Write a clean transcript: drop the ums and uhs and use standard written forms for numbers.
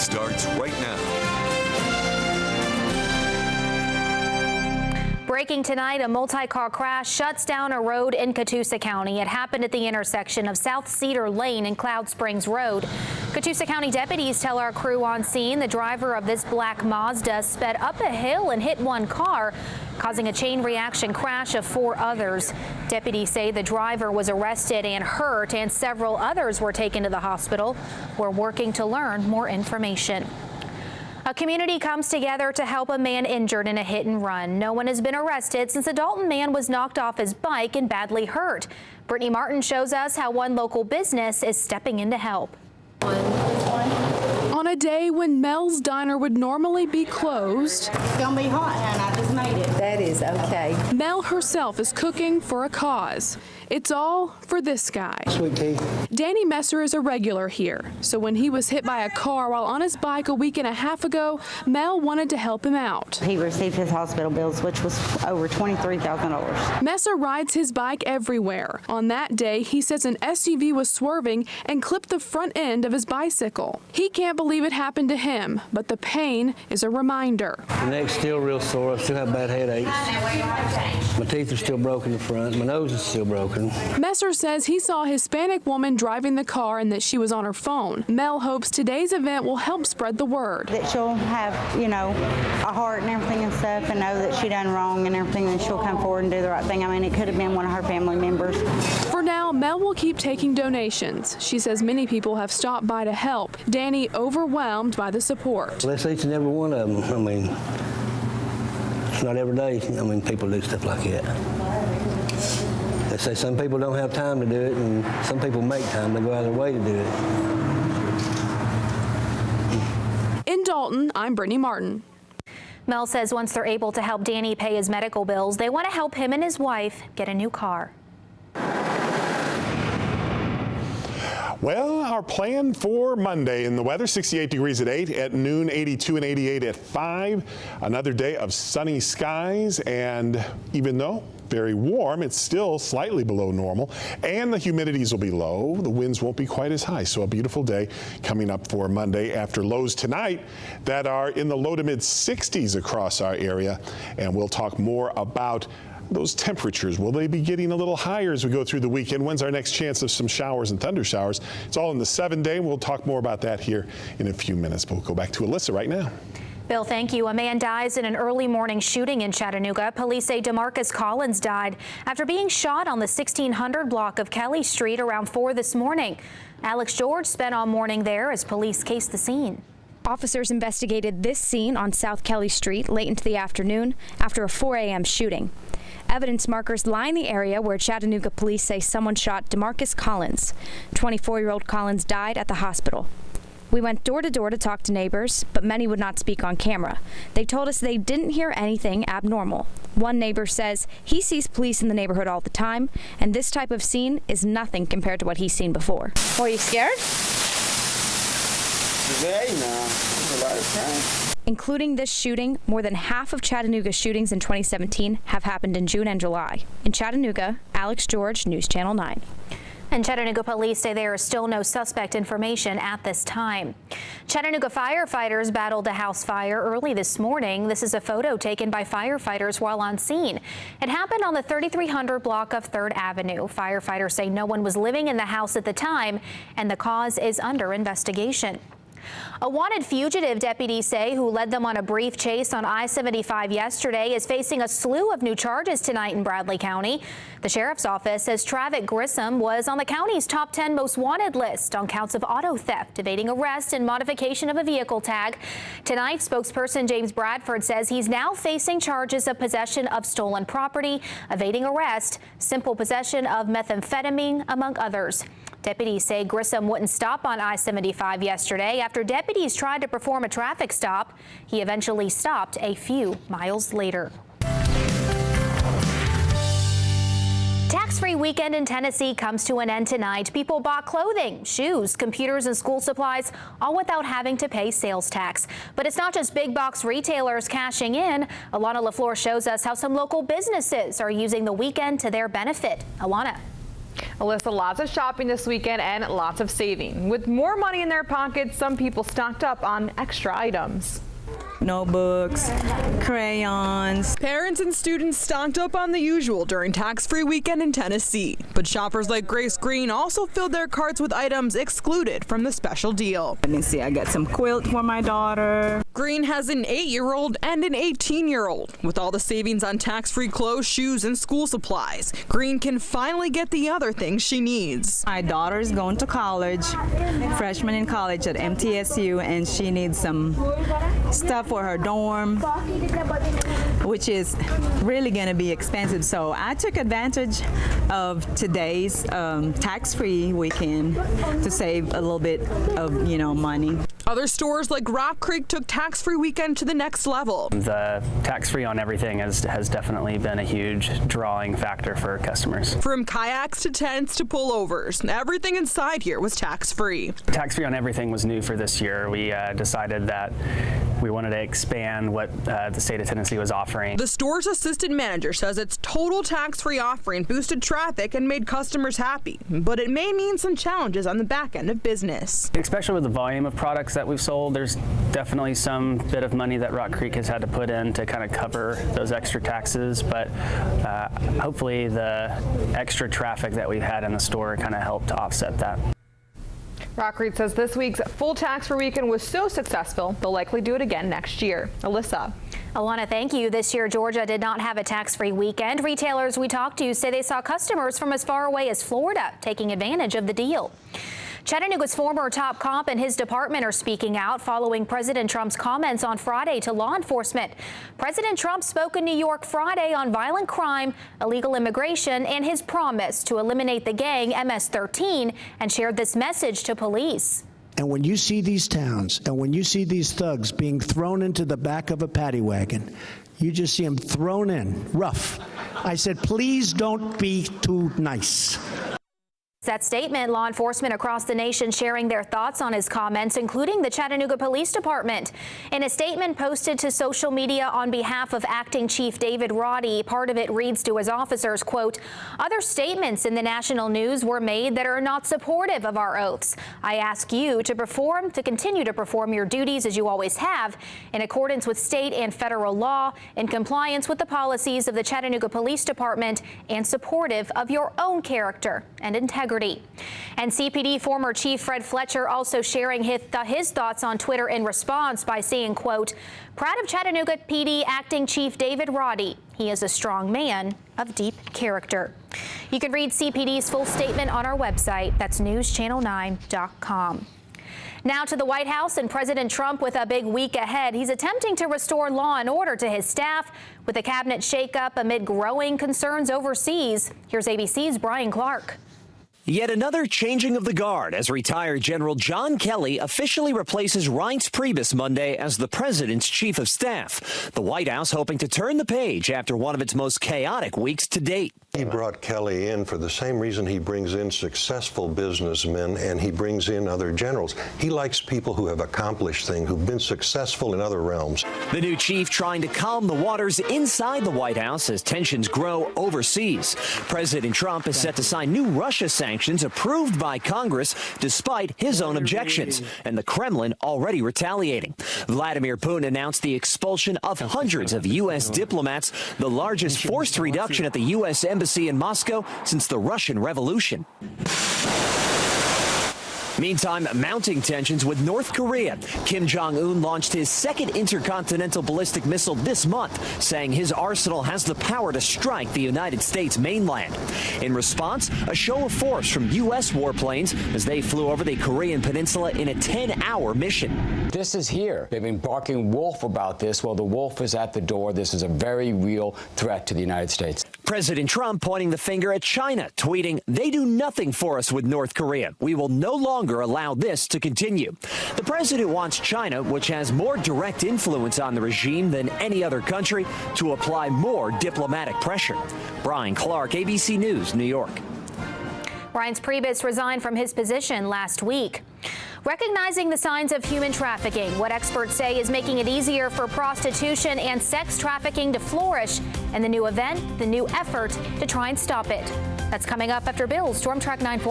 starts right now. Breaking tonight, a multi-car crash shuts down a road in Catoosa County. It happened at the intersection of South Cedar Lane and Cloud Springs Road. Catoosa County deputies tell our crew on scene the driver of this black Mazda sped up a hill and hit one car, causing a chain reaction crash of 4 others. Deputies say the driver was arrested and hurt, and several others were taken to the hospital. We're working to learn more information. A community comes together to help a man injured in a hit and run. No one has been arrested since a Dalton man was knocked off his bike and badly hurt. Brittany Martin shows us how one local business is stepping in to help. On a day when Mel's Diner would normally be closed, It's gonna be hot, and I just made it. That is okay. Mel herself is cooking for a cause. It's all for this guy. Sweet tea. Danny Messer is a regular here, so when he was hit by a car while on his bike a week and a half ago, Mel wanted to help him out. He received his hospital bills, which was over $23,000. Messer rides his bike everywhere. On that day, he says an SUV was swerving and clipped the front end of his bicycle. He can't believe it happened to him, but the pain is a reminder. My neck's still real sore. I still have bad headaches. My teeth are still broken in the front. My nose is still broken. Messer says he saw a Hispanic woman driving the car and that she was on her phone. Mel hopes today's event will help spread the word. That she'll have, a heart and everything and stuff, and know that she done wrong and everything, and she'll come forward and do the right thing. I mean, it could have been one of her family members. For now, Mel will keep taking donations. She says many people have stopped by to help. Danny overwhelmed by the support. Bless each and every one of them. I mean, it's not every day. I mean, people do stuff like that. They say some people don't have time to do it, and some people make time. They go out of their way to do it. In Dalton, I'm Brittany Martin. Mel says once they're able to help Danny pay his medical bills, they want to help him and his wife get a new car. Well, our plan for Monday in the weather, 68 degrees at 8, at noon 82 and 88 at 5. Another day of sunny skies, and even though very warm, it's still slightly below normal, and the humidities will be low. The winds won't be quite as high, so a beautiful day coming up for Monday after lows tonight that are in the low to mid 60s across our area, and we'll talk more about those temperatures. Will they be getting a little higher as we go through the weekend? When's our next chance of some showers and thunder showers? It's all in the 7-day. We'll talk more about that here in a few minutes, but we'll go back to Alyssa right now. Bill, thank you. A man dies in an early morning shooting in Chattanooga. Police say DeMarcus Collins died after being shot on the 1600 block of Kelly Street around 4 this morning. Alex George spent all morning there as police cased the scene. Officers investigated this scene on South Kelly Street late into the afternoon after a 4 a.m. shooting. Evidence markers line the area where Chattanooga police say someone shot DeMarcus Collins. 24-year-old Collins died at the hospital. We went door to door to talk to neighbors, but many would not speak on camera. They told us they didn't hear anything abnormal. One neighbor says he sees police in the neighborhood all the time, and this type of scene is nothing compared to what he's seen before. Were you scared? Today, no. There's a lot of crime. Including this shooting, more than half of Chattanooga's shootings in 2017 have happened in June and July. In Chattanooga, Alex George, News Channel 9. And Chattanooga police say there is still no suspect information at this time. Chattanooga firefighters battled a house fire early this morning. This is a photo taken by firefighters while on scene. It happened on the 3300 block of 3rd Avenue. Firefighters say no one was living in the house at the time, and the cause is under investigation. A wanted fugitive, deputies say, who led them on a brief chase on I-75 yesterday, is facing a slew of new charges tonight in Bradley County. The sheriff's office says Travick Grissom was on the county's top 10 most wanted list on counts of auto theft, evading arrest, and modification of a vehicle tag. Tonight, spokesperson James Bradford says he's now facing charges of possession of stolen property, evading arrest, simple possession of methamphetamine, among others. Deputies say Grissom wouldn't stop on I-75 yesterday after deputies tried to perform a traffic stop. He eventually stopped a few miles later. Tax-free weekend in Tennessee comes to an end tonight. People bought clothing, shoes, computers, and school supplies, all without having to pay sales tax. But it's not just big box retailers cashing in. Alana LaFleur shows us how some local businesses are using the weekend to their benefit. Alana. Alyssa, lots of shopping this weekend and lots of saving. With more money in their pockets, some people stocked up on extra items. Notebooks, crayons. Parents and students stocked up on the usual during tax-free weekend in Tennessee. But shoppers like Grace Green also filled their carts with items excluded from the special deal. Let me see, I got some quilt for my daughter. Green has an 8-year-old and an 18-year-old. With all the savings on tax-free clothes, shoes, and school supplies, Green can finally get the other things she needs. My daughter is going to college, freshman in college at MTSU, and she needs some stuff for her dorm, which is really going to be expensive. So I took advantage of today's tax-free weekend to save a little bit of, money. Other stores like Rock Creek took tax-free weekend to the next level. The tax-free on everything has definitely been a huge drawing factor for customers. From kayaks to tents to pullovers, everything inside here was tax-free. Tax-free on everything was new for this year. We decided that we wanted to expand what the state of Tennessee was offering. The store's assistant manager says its total tax-free offering boosted traffic and made customers happy, but it may mean some challenges on the back end of business. Especially with the volume of products that we've sold, there's definitely some bit of money that Rock Creek has had to put in to kind of cover those extra taxes, but hopefully the extra traffic that we've had in the store kind of helped to offset that. Rock Creek says this week's full tax-free weekend was so successful, they'll likely do it again next year. Alyssa. Alana, thank you. This year, Georgia did not have a tax-free weekend. Retailers we talked to say they saw customers from as far away as Florida taking advantage of the deal. Chattanooga's former top cop and his department are speaking out following President Trump's comments on Friday to law enforcement. President Trump spoke in New York Friday on violent crime, illegal immigration, and his promise to eliminate the gang MS-13 and shared this message to police. And when you see these towns and when you see these thugs being thrown into the back of a paddy wagon, you just see them thrown in, rough. I said, please don't be too nice. That statement, law enforcement across the nation sharing their thoughts on his comments, including the Chattanooga Police Department. In a statement posted to social media on behalf of Acting Chief David Roddy, part of it reads to his officers, quote, other statements in the national news were made that are not supportive of our oaths. I ask you to continue to perform your duties as you always have, in accordance with state and federal law, in compliance with the policies of the Chattanooga Police Department, and supportive of your own character and integrity. And CPD former Chief Fred Fletcher also sharing his thoughts on Twitter in response by saying, quote, proud of Chattanooga PD Acting Chief David Roddy. He is a strong man of deep character. You can read CPD's full statement on our website. That's newschannel9.com. Now to the White House and President Trump with a big week ahead. He's attempting to restore law and order to his staff with a cabinet shakeup amid growing concerns overseas. Here's ABC's Brian Clark. Yet another changing of the guard as retired General John Kelly officially replaces Reince Priebus Monday as the president's chief of staff. The White House hoping to turn the page after one of its most chaotic weeks to date. He brought Kelly in for the same reason he brings in successful businessmen and he brings in other generals. He likes people who have accomplished things, who've been successful in other realms. The new chief trying to calm the waters inside the White House as tensions grow overseas. President Trump is set to sign new Russia sanctions approved by Congress despite his own objections, and the Kremlin already retaliating. Vladimir Putin announced the expulsion of hundreds of U.S. diplomats, the largest forced reduction at the U.S. Embassy in Moscow since the Russian Revolution. Meantime, mounting tensions with North Korea. Kim Jong-un launched his second intercontinental ballistic missile this month, saying his arsenal has the power to strike the United States mainland. In response, a show of force from U.S. warplanes as they flew over the Korean peninsula in a 10-hour mission. This is here. They've been barking wolf about this. Well, the wolf is at the door. This is a very real threat to the United States. President Trump pointing the finger at China, tweeting, they do nothing for us with North Korea. We will no longer allow this to continue. The president wants China, which has more direct influence on the regime than any other country, to apply more diplomatic pressure. Brian Clark, ABC News, New York. Reince Priebus resigned from his position last week. Recognizing the signs of human trafficking, what experts say is making it easier for prostitution and sex trafficking to flourish, and the new effort to try and stop it. That's coming up after Bill's Storm Track 940.